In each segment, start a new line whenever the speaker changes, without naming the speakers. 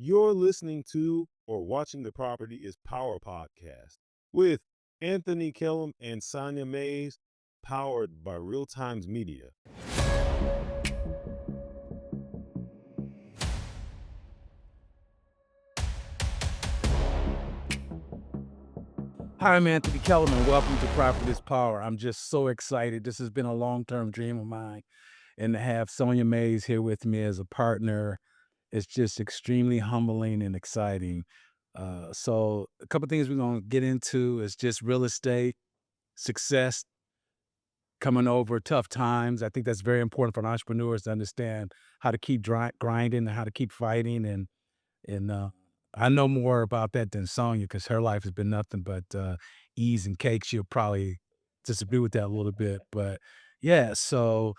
You're listening to or watching the Property is Power podcast with Anthony Kellum and Sonya May, powered by Real Times Media.
Hi, I'm Anthony Kellum, and welcome to Property is Power. I'm just so excited. This has been a long-term dream of mine, and to have Sonya May here with me as a partner is just extremely humbling and exciting. So a couple things we're gonna get into is just real estate, success, coming over tough times. I think that's very important for entrepreneurs to understand how to keep grinding and how to keep fighting. And I know more about that than Sonya because her life has been nothing but ease and cake. She'll probably disagree with that a little bit, but yeah. So,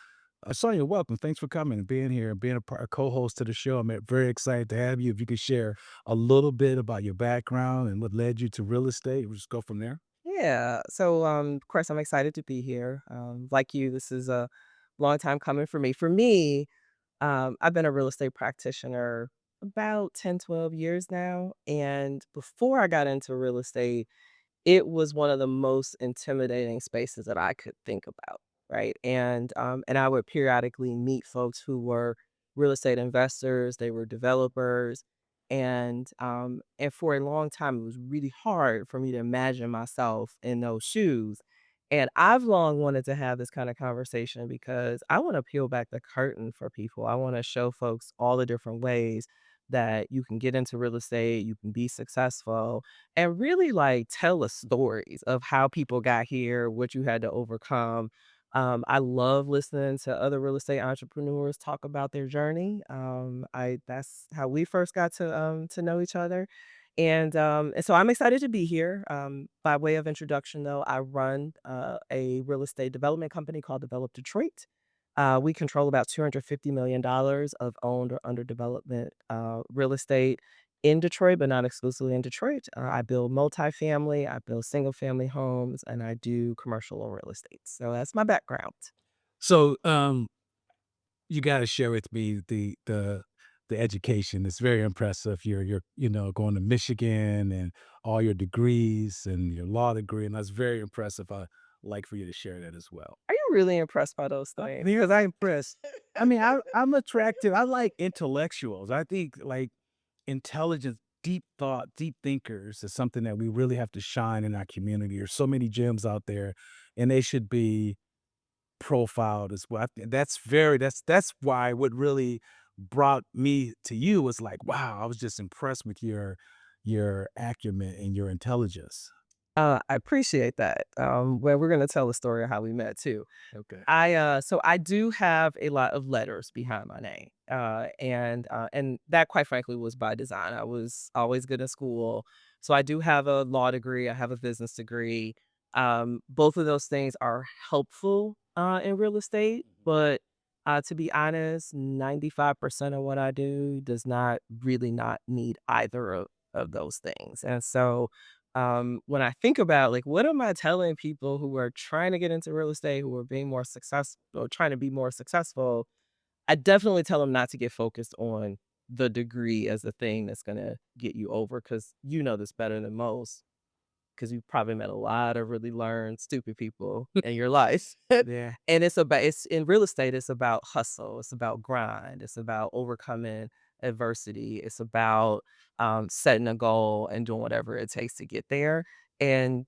Sonya, welcome. Thanks for coming and being here and being a co-host to the show. I'm very excited to have you. If you could share a little bit about your background and what led you to real estate, we'll just go from there.
Yeah. Of course, I'm excited to be here. Like you, this is a long time coming for me. I've been a real estate practitioner about 10, 12 years now. And before I got into real estate, it was one of the most intimidating spaces that I could think about, right? And I would periodically meet folks who were real estate investors, they were developers, and for a long time, it was really hard for me to imagine myself in those shoes. And I've long wanted to have this kind of conversation because I want to peel back the curtain for people. I want to show folks all the different ways that you can get into real estate, you can be successful, and really like tell the stories of how people got here, what you had to overcome. I love listening to other real estate entrepreneurs talk about their journey. I That's how we first got to know each other, and so I'm excited to be here. By way of introduction, though, I run a real estate development company called Develop Detroit. We control about $250 million of owned or under development real estate in Detroit, but not exclusively in Detroit. I build multifamily, I build single family homes, and I do commercial or real estate. So that's my background.
So, you got to share with me the education. It's very impressive. You're going to Michigan and all your degrees and your law degree, and that's very impressive. I like for you to share that as well.
Are you really impressed by those things?
Because I'm impressed. I mean, I'm attractive. I like intellectuals. I think like intelligence, deep thought, deep thinkers is something that we really have to shine in our community. There's so many gems out there, and they should be profiled as well. I think that's why what really brought me to you was like, wow, I was just impressed with your acumen and your intelligence.
I appreciate that. Well, we're gonna tell the story of how we met too.
Okay.
So I do have a lot of letters behind my name, and that, quite frankly, was by design. I was always good in school, so I do have a law degree. I have a business degree. Both of those things are helpful in real estate, but to be honest, 95% of what I do does not really not need either of those things, and so when I think about like what am I telling people who are trying to get into real estate, who are being more successful or trying to be more successful, I definitely tell them not to get focused on the degree as the thing that's gonna get you over because you know this better than most because you've probably met a lot of really learned stupid people in your life.
Yeah.
And it's in real estate, it's about hustle, it's about grind, it's about overcoming adversity, it's about setting a goal and doing whatever it takes to get there. And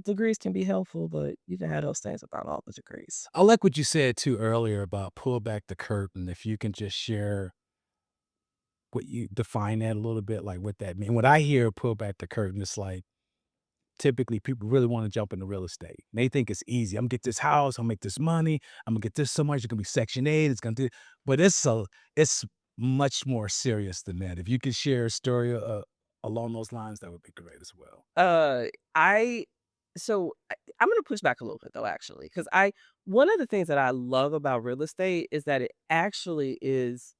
degrees can be helpful, but you can have those things without all the degrees.
I like what you said too earlier about pull back the curtain. If you can just share what you define that a little bit, like what that mean. When I hear pull back the curtain, it's like typically people really want to jump into real estate. They think it's easy. I'm gonna get this house, I'll make this money, I'm gonna get this so much, it's gonna be Section 8, it's gonna do but it's much more serious than that. If you could share a story along those lines, that would be great as well.
Uh, I I'm gonna push back a little bit though, actually, because I one of the things that I love about real estate is that it actually is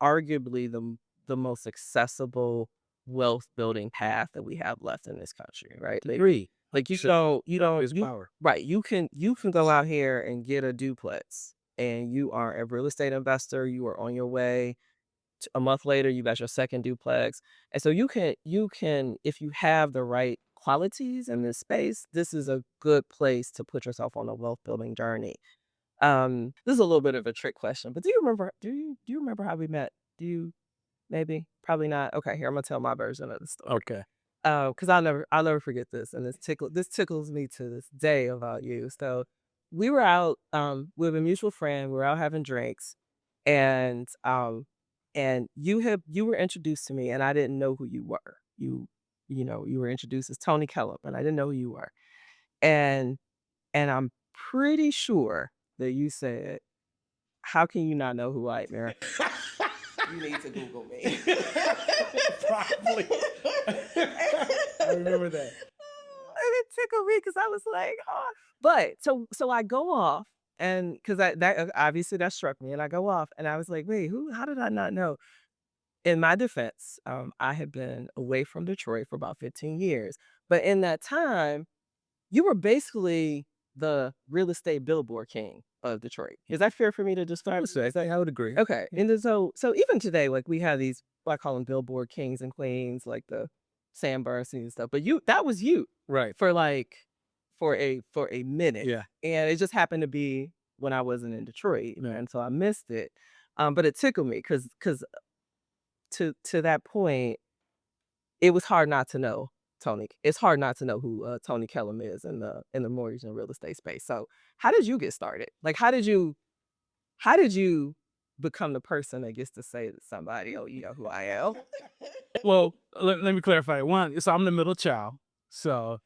arguably the most accessible wealth building path that we have left in this country, right?
Agree.
Like you
100%.
don't you don't
Is
you
power.
right, you can go out here and get a duplex and you are a real estate investor, you are on your way A month later, you got your second duplex. And so you can if you have the right qualities in this space, this is a good place to put yourself on a wealth building journey. This is a little bit of a trick question, but do you remember how we met? Do you maybe? Probably not. Okay, here I'm gonna tell my version of the story.
Okay.
Because I'll never forget this, and this tickles me to this day about you. So we were out with a mutual friend. We were out having drinks, and you were introduced to me, and I didn't know who you were. You were introduced as Tony Kellum, and I didn't know who you were. And I'm pretty sure that you said, "How can you not know who I am? You need to Google me."
Probably. I remember that.
And it tickled me because I was like, "Oh." But so I go off, and because that obviously that struck me, and I go off, and I was like, "Wait, who? How did I not know?" In my defense, I had been away from Detroit for about 15 years, but in that time, you were basically the real estate billboard king of Detroit. Is that fair for me to
I
describe?
would say I would agree.
Okay, and then so even today, like, we have these, I call them billboard kings and queens, like the Sam Bernstein and stuff, but that was you
Right.
for, like, for a minute,
Yeah.
and it just happened to be when I wasn't in Detroit,
Yeah.
and so I missed it, but it tickled me because to that point, it was hard not to know Tony. It's hard not to know who, Tony Kellum is in the mortgage and real estate space. So, how did you get started? Like, how did you become the person that gets to say to somebody, "Oh, you know who I am?"
Well, let me clarify. One, so I'm the middle child. So,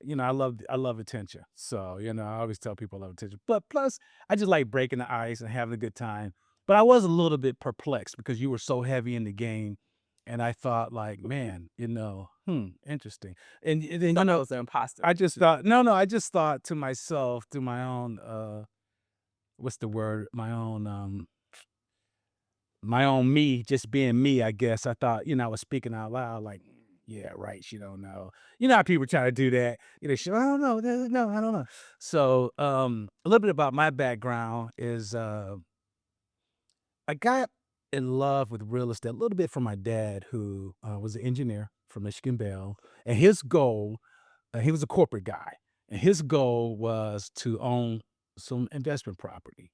I love attention. So, I always tell people I love attention. But plus, I just like breaking the ice and having a good time. But I was a little bit perplexed because you were so heavy in the game. And I thought, like, man, interesting. And then,
Thought I was an imposter.
I just thought, no, I just thought to myself, through my own, what's the word? My own me, just being me, I guess. I thought, I was speaking out loud, like, yeah, right. She don't know. You know how people try to do that. I don't know. No, I don't know. So, a little bit about my background is I got in love with real estate a little bit from my dad, who was an engineer from Michigan Bell. And his goal, he was a corporate guy, and his goal was to own some investment property.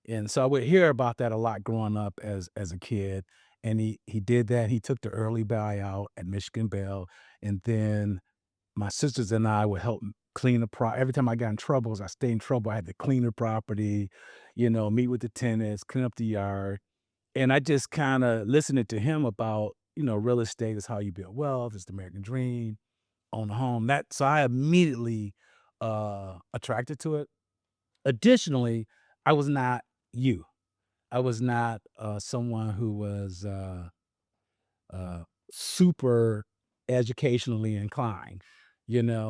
And so I would hear about that a lot growing up as a kid, and he did that. He took the early buyout at Michigan Bell, and then my sisters and I would help clean the every time I got in troubles, I stayed in trouble, I had to clean the property, meet with the tenants, clean up the yard, and I just kinda listening to him about, real estate is how you build wealth, it's the American dream, own a home, so I immediately, attracted to it. Additionally, I was not you. I was not, someone who was, super educationally inclined,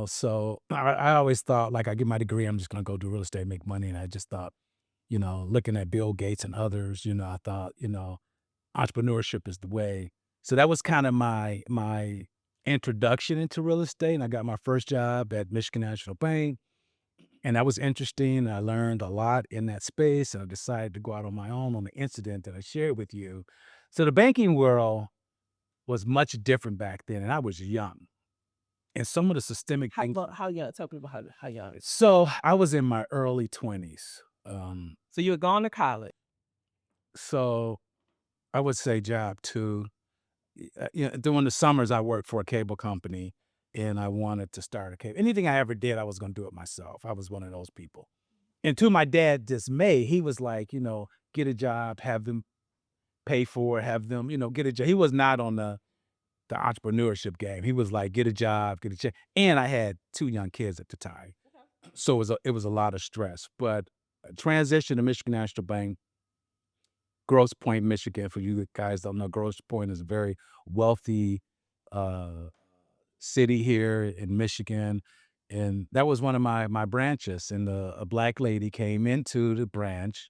so I always thought, like, I get my degree, I'm just gonna go do real estate, make money, and I just thought, looking at Bill Gates and others, I thought, entrepreneurship is the way. So that was kinda my introduction into real estate, and I got my first job at Michigan National Bank, and that was interesting. I learned a lot in that space, and I decided to go out on my own on the incident that I shared with you. So the banking world was much different back then, and I was young. And some of the systemic
How
things.
well, how young? Tell people how young.
So I was in my early 20s.
So you had gone to college.
So I would say job two. During the summers, I worked for a cable company, and I wanted to start a cable. Anything I ever did, I was going to do it myself. I was one of those people. And to my dad's dismay, he was like, get a job, have them pay for it, have them, get a job. He was not on the entrepreneurship game. He was like, get a job, get a check. And I had two young kids at the time. So it was a lot of stress. But transition to Michigan National Bank, Grosse Pointe, Michigan. For you guys don't know, Grosse Pointe is a very wealthy uh, city here in Michigan. And that was one of my branches. And a black lady came into the branch,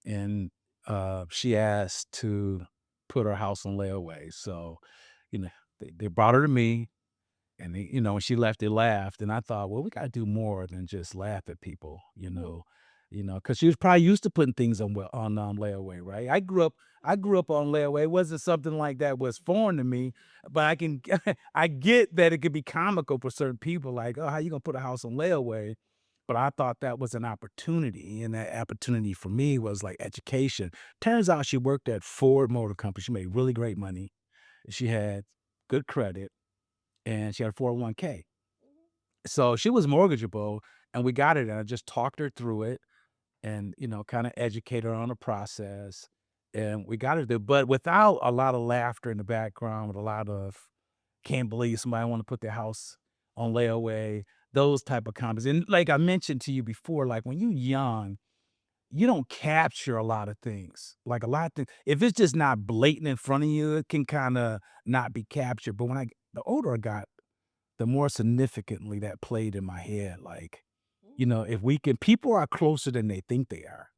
and she asked to put her house on layaway. So, they brought her to me, and when she left, they laughed. And I thought, well, we got to do more than just laugh at people. because she was probably used to putting things on layaway, right? I grew up on layaway. It wasn't something like that was foreign to me, but I can I get that it could be comical for certain people, like, oh, how you gonna put a house on layaway? But I thought that was an opportunity, and that opportunity for me was like education. Turns out she worked at Ford Motor Company. She made really great money. She had good credit, and she had a 401k. So she was mortgageable, and we got it. And I just talked her through it, and kind of educate her on the process. And we got her there, but without a lot of laughter in the background, with a lot of can't believe somebody want to put their house on layaway, those type of comments. And like I mentioned to you before, like when you're young, you don't capture a lot of things. Like a lot of things, if it's just not blatant in front of you, it can kind of not be captured. But the older I got, the more significantly that played in my head. Like, if we can, people are closer than they think they are.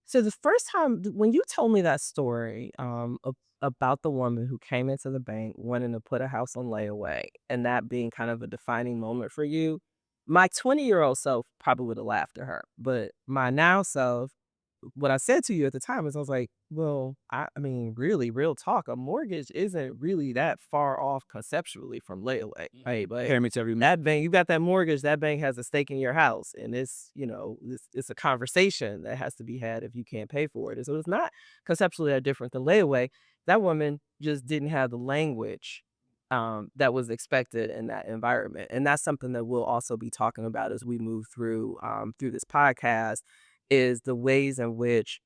So the first time when you told me that story, about the woman who came into the bank wanting to put a house on layaway and that being kind of a defining moment for you, my 20-year-old self probably would have laughed at her. But my now self, what I said to you at the time is I was like, well, I mean, really, real talk, a mortgage isn't really that far off conceptually from layaway, right? But
Payments every month.
that bank, you got that mortgage, that bank has a stake in your house. And it's a conversation that has to be had if you can't pay for it. And so it's not conceptually that different than layaway. That woman just didn't have the language that was expected in that environment. And that's something that we'll also be talking about as we move through this podcast is the ways in which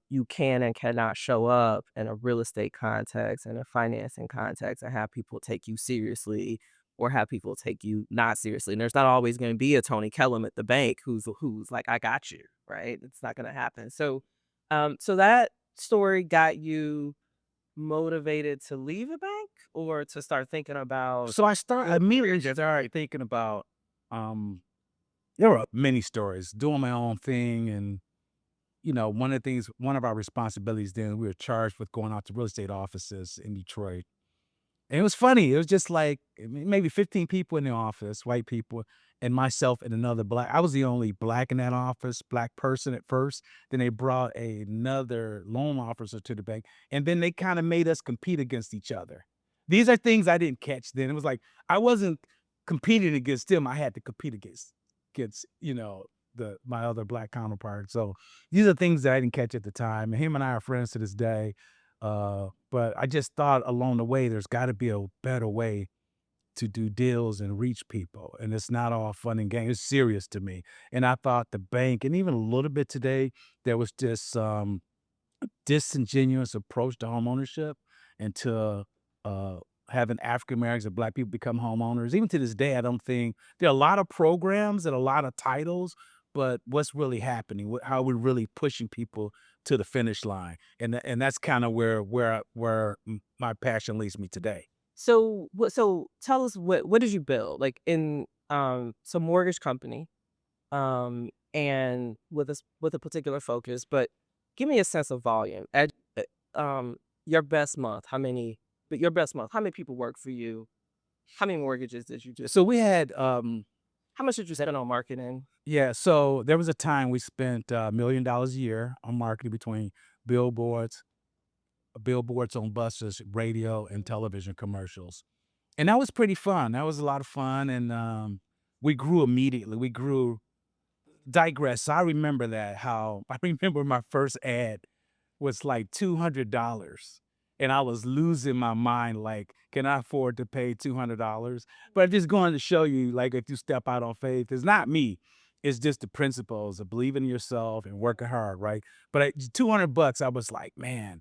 you can and cannot show up in a real estate context and a financing context and have people take you seriously or have people take you not seriously. And there's not always going to be a Tony Kellum at the bank who's like, I got you, right? It's not going to happen. So that story got you motivated to leave a bank or to start thinking about
So I
your
immediately
career
started thinking about, um, there were many stories, doing my own thing. And, one of our responsibilities then, we were charged with going out to real estate offices in Detroit. And it was funny. It was just like maybe 15 people in the office, white people, and myself and another black. I was the only black in that office, black person at first. Then they brought another loan officer to the bank, and then they kind of made us compete against each other. These are things I didn't catch then. It was like I wasn't competing against them. I had to compete against the my other black counterpart. So these are things that I didn't catch at the time. And him and I are friends to this day. But I just thought along the way, there's got to be a better way to do deals and reach people. And it's not all fun and games. It's serious to me. And I thought the bank, and even a little bit today, there was just disingenuous approach to homeownership and to uh, having African Americans and Black people become homeowners. Even to this day, I don't think there are a lot of programs and a lot of titles, but what's really happening? How are we really pushing people to the finish line? And that's kind of where my passion leads me today.
So tell us what did you build? Like in some mortgage company and with a particular focus, but give me a sense of volume. At your best month, how many people work for you? How many mortgages did you do?
So we had
How much did you spend on marketing?
yeah, so there was a time we spent $1 million a year on marketing between billboards, billboards on buses, radio, and television commercials. And that was pretty fun. That was a lot of fun, and, we grew immediately. We grew digress. So I remember that, how I remember my first ad was like $200, and I was losing my mind, like, "Can I afford to pay $200?" But I'm just going to show you, like, if you step out on faith, it's not me. It's just the principles of believing in yourself and working hard, right? But at $200, I was like, "Man,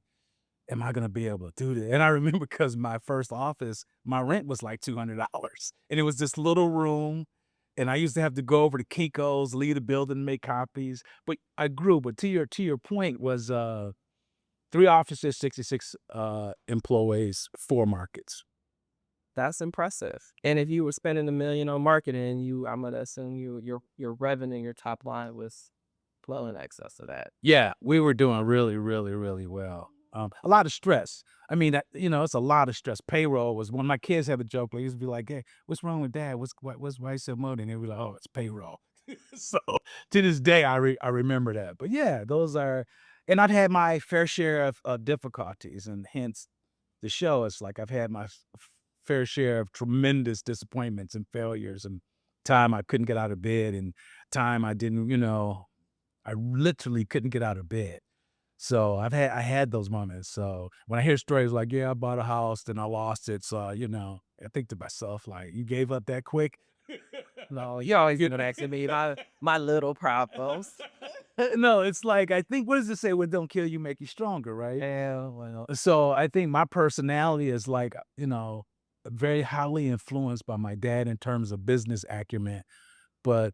am I gonna be able to do this?" And I remember because my first office, my rent was like $200, and it was this little room, and I used to have to go over to Kinko's, leave the building, make copies. But I grew. But to your point was 3 offices, 66 employees, 4 markets.
That's impressive. And if you were spending $1 million on marketing, I'm gonna assume your revenue, your top line was well in excess of that.
Yeah, we were doing really, really, really well. A lot of stress. I mean, it's a lot of stress. Payroll was when my kids have a joke. They used to be like, "Hey, what's wrong with dad? What's why is so motivated?" And they were like, "Oh, it's payroll." So to this day, I remember that. But yeah, those are, and I've had my fair share of difficulties, and hence the show. It's like I've had my fair share of tremendous disappointments and failures, and time I couldn't get out of bed, and time I didn't, I literally couldn't get out of bed. So I had those moments. So when I hear stories like, yeah, I bought a house, then I lost it. So, I think to myself, like, you gave up that quick?
No, you always gonna ask me my little problems.
No, it's like, I think, what does it say? What don't kill you, make you stronger, right?
Yeah, well,
So I think my personality is like, very highly influenced by my dad in terms of business acumen, but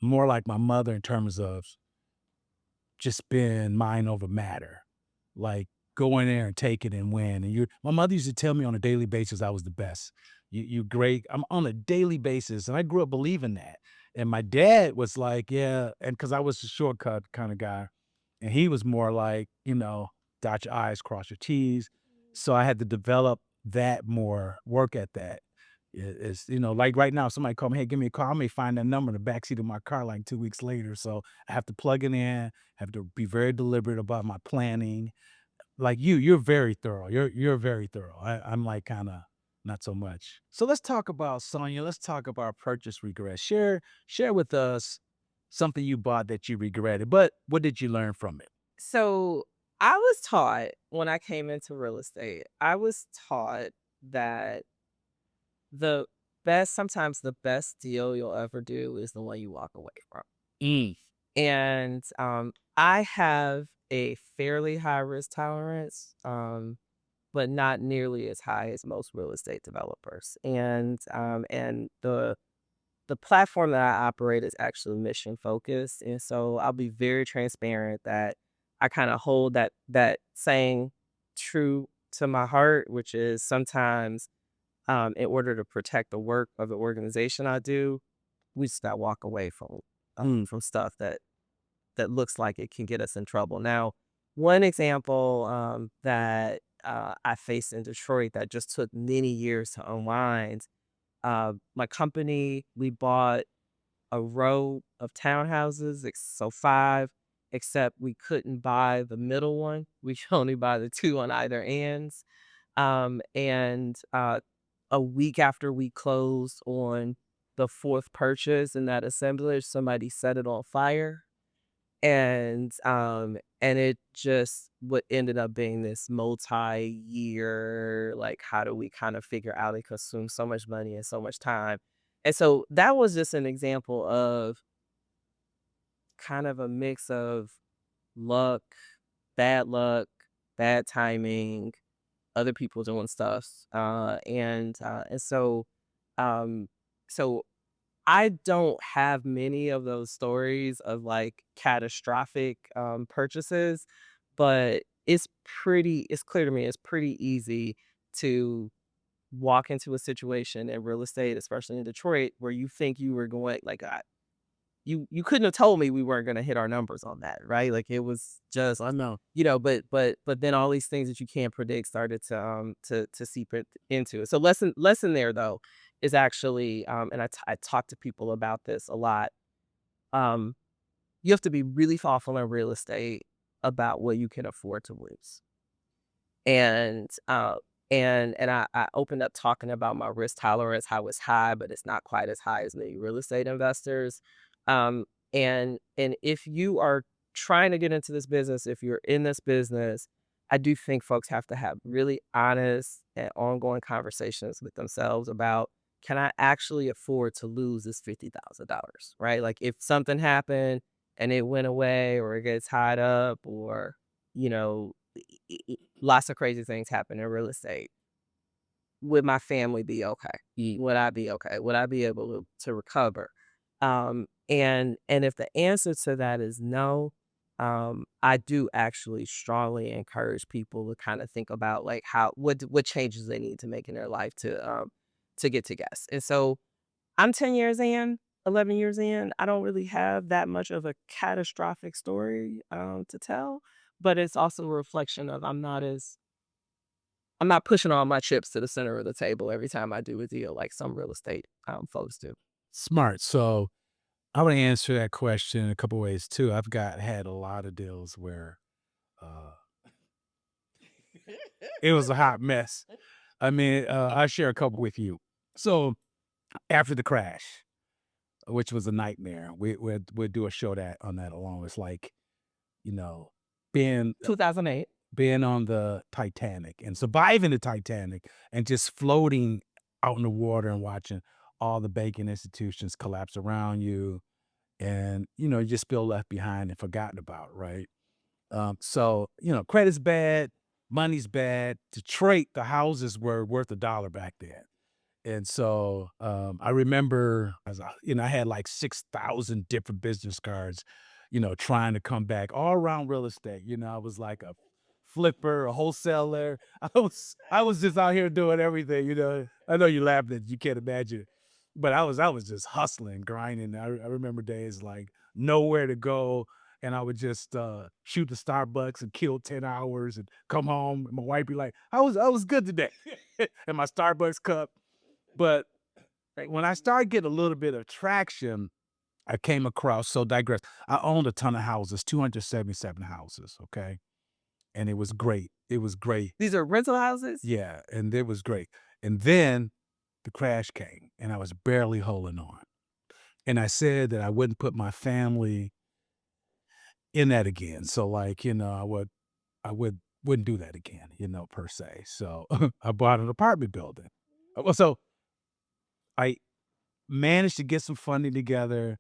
more like my mother in terms of just being mind over matter. Like, go in there and take it and win. And my mother used to tell me on a daily basis I was the best. You great. I'm on a daily basis. And I grew up believing that. And my dad was like, yeah, and because I was a shortcut kind of guy. And he was more like, dot your I's, cross your T's. So I had to develop that more, work at that. It's, like right now, somebody called me, hey, give me a call. I may find that number in the backseat of my car like 2 weeks later. So I have to plug it in, have to be very deliberate about my planning. Like you're very thorough. You're very thorough. I'm like kind of not so much. So let's talk about Sonya. Let's talk about purchase regret. Share with us something you bought that you regretted, but what did you learn from it?
so I was taught when I came into real estate, I was taught that the sometimes the best deal you'll ever do is the one you walk away from.
Mm.
And I have a fairly high risk tolerance, but not nearly as high as most real estate developers. And the platform that I operate is actually mission focused, and so I'll be very transparent that I kind of hold that saying true to my heart, which is sometimes in order to protect the work of the organization I do, we just got to walk away from stuff that looks like it can get us in trouble. Now, one example that I faced in Detroit that just took many years to unwind. My company, we bought a row of townhouses, so five, except we couldn't buy the middle one. We could only buy the two on either ends. And a week after we closed on the fourth purchase in that assemblage, somebody set it on fire. And it just what ended up being this multi-year, like, how do we kind of figure out it consumes so much money and so much time. And so that was just an example of kind of a mix of luck, luck, bad timing, other people doing stuff. Um, so I don't have many of those stories of like catastrophic purchases, but it's clear to me it's pretty easy to walk into a situation in real estate, especially in Detroit, where you think you were going like you couldn't have told me we weren't going to hit our numbers on that, right? Like it was just,
I know.
but then all these things that you can't predict started to seep into it. So lesson there though is actually, and I talk to people about this a lot. Um, you have to be really thoughtful in real estate about what you can afford to lose. And I opened up talking about my risk tolerance, how it's high, but it's not quite as high as many real estate investors. Um, and if you are trying to get into this business, if you're in this business, I do think folks have to have really honest and ongoing conversations with themselves about, can I actually afford to lose this $50,000, right? Like if something happened and it went away or it gets tied up or, you know, lots of crazy things happen in real estate. Would my family be okay? Would I be okay? Would I be able to recover? And if the answer to that is no, I do actually strongly encourage people to kind of think about like what changes they need to make in their life to get to guess. And so I'm 10 years in, 11 years in. I don't really have that much of a catastrophic story to tell, but it's also a reflection of I'm not pushing all my chips to the center of the table every time I do a deal like some real estate folks do.
Smart. So I want to answer that question a couple ways too. Had a lot of deals where uh, it was a hot mess. I mean, I'll share a couple with you. So after the crash, which was a nightmare, we'd do a show that on that alone. It's like, you know, being
2008.
being on the Titanic and surviving the Titanic and just floating out in the water and watching all the banking institutions collapse around you, and you just feel left behind and forgotten about, right? So credit's bad, money's bad. Detroit, the houses were worth $1 back then. And so, I remember I had like 6,000 different business cards, trying to come back all around real estate. I was like a flipper, a wholesaler. I was just out here doing everything. I know you laugh that you can't imagine it, but I was just hustling, grinding. I remember days like nowhere to go. And I would just shoot the Starbucks and kill 10 hours and come home. And my wife be like, I was good today. And my Starbucks cup. But when I started getting a little bit of traction, I came across, so digress. I owned a ton of houses, 277 houses, okay? And it was great. It was great.
These are rental houses?
Yeah, and it was great. And then the crash came and I was barely holding on. And I said that I wouldn't put my family in that again. So like, I wouldn't do that again, per se. So I bought an apartment building. So I managed to get some funding together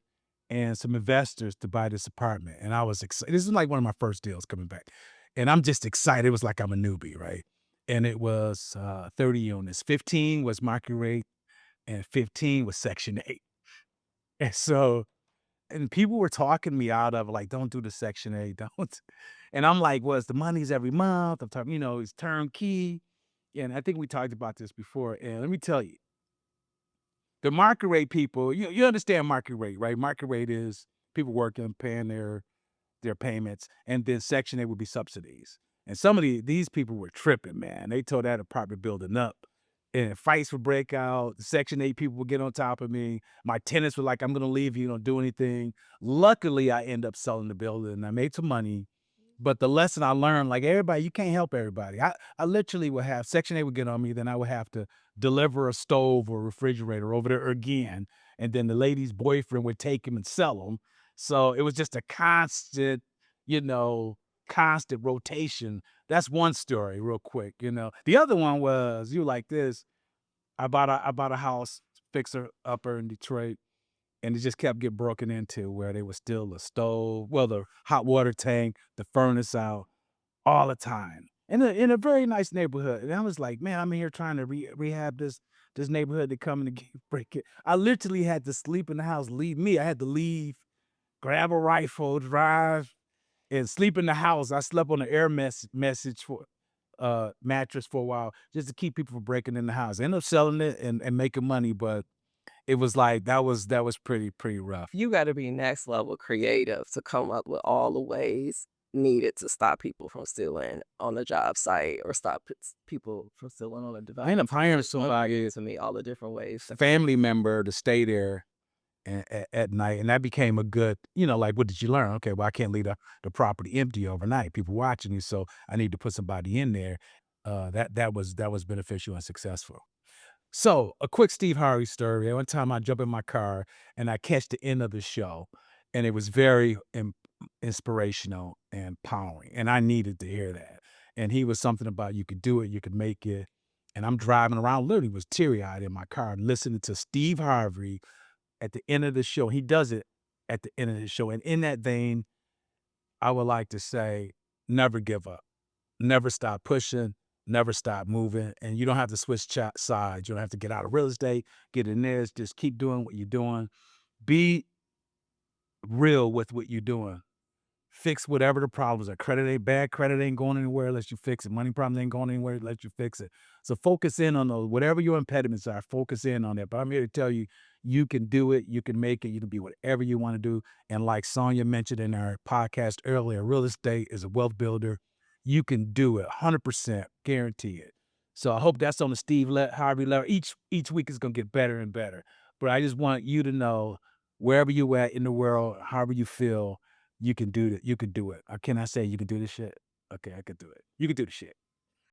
and some investors to buy this apartment. And I was excited. This is like one of my first deals coming back. And I'm just excited. It was like I'm a newbie, right? And it was 30 units. 15 was market rate and 15 was Section 8. And so, and people were talking me out of like, don't do the Section 8, don't. And I'm like, well, it's the money's every month. I'm talking, it's turnkey. And I think we talked about this before. And let me tell you, the market rate people, you understand market rate, right? Market rate is people working, paying their payments, and then Section 8 would be subsidies. And some of these people were tripping, man. They tore that apartment building up, and fights would break out. The Section 8 people would get on top of me. My tenants were like, "I'm gonna leave you. Don't do anything." Luckily, I end up selling the building, and I made some money. But the lesson I learned, like everybody, you can't help everybody. I literally would have Section 8 would get on me, then I would have to deliver a stove or refrigerator over there again. And then the lady's boyfriend would take him and sell them. So it was just a you know, constant rotation. That's one story, real quick. The other one was you like this. I bought a house fixer upper in Detroit, and it just kept getting broken into where there was still a stove, well, the hot water tank, the furnace out all the time in a very nice neighborhood. And I was like, man, I'm here trying to rehab this neighborhood to come and break it. I literally had to sleep in the house, leave me. I had to leave, grab a rifle, drive, and sleep in the house. I slept on the air message for mattress for a while just to keep people from breaking in the house. I ended up selling it and making money, but it was like that was pretty rough.
You gotta be next level creative to come up with all the ways needed to stop people from stealing on the job site or stop people from stealing on the
I ended
development.
up hiring somebody,
To me, all the different ways.
family member, to stay there at night, and that became a good, like, what did you learn? Okay, well, I can't leave the property empty overnight. People watching you, so I need to put somebody in there. That was beneficial and successful. So, a quick Steve Harvey story. One time I jump in my car and I catch the end of the show, and it was very inspirational and empowering, and I needed to hear that. And he was something about you could do it, you could make it. And I'm driving around, literally was teary-eyed in my car listening to Steve Harvey at the end of the show. He does it at the end of the show. And in that vein, I would like to say, never give up. Never stop pushing, never stop moving, and you don't have to switch sides. You don't have to get out of real estate, get in this, just keep doing what you're doing. Be real with what you're doing. Fix whatever the problems are. Credit ain't bad. Credit ain't going anywhere unless you fix it. Money problems ain't going anywhere unless you fix it. So focus in on those. Whatever your impediments are, focus in on it. But I'm here to tell you, you can do it. You can make it. You can be whatever you want to do. And like Sonya mentioned in our podcast earlier, real estate is a wealth builder. You can do it, 100%, guarantee it. So I hope that's on the Harvey level. Each week is gonna get better and better. But I just want you to know wherever you at in the world, however you feel, you can do it. You can do it. Or can I say you can do this shit? Okay, I could do it. You can do the shit.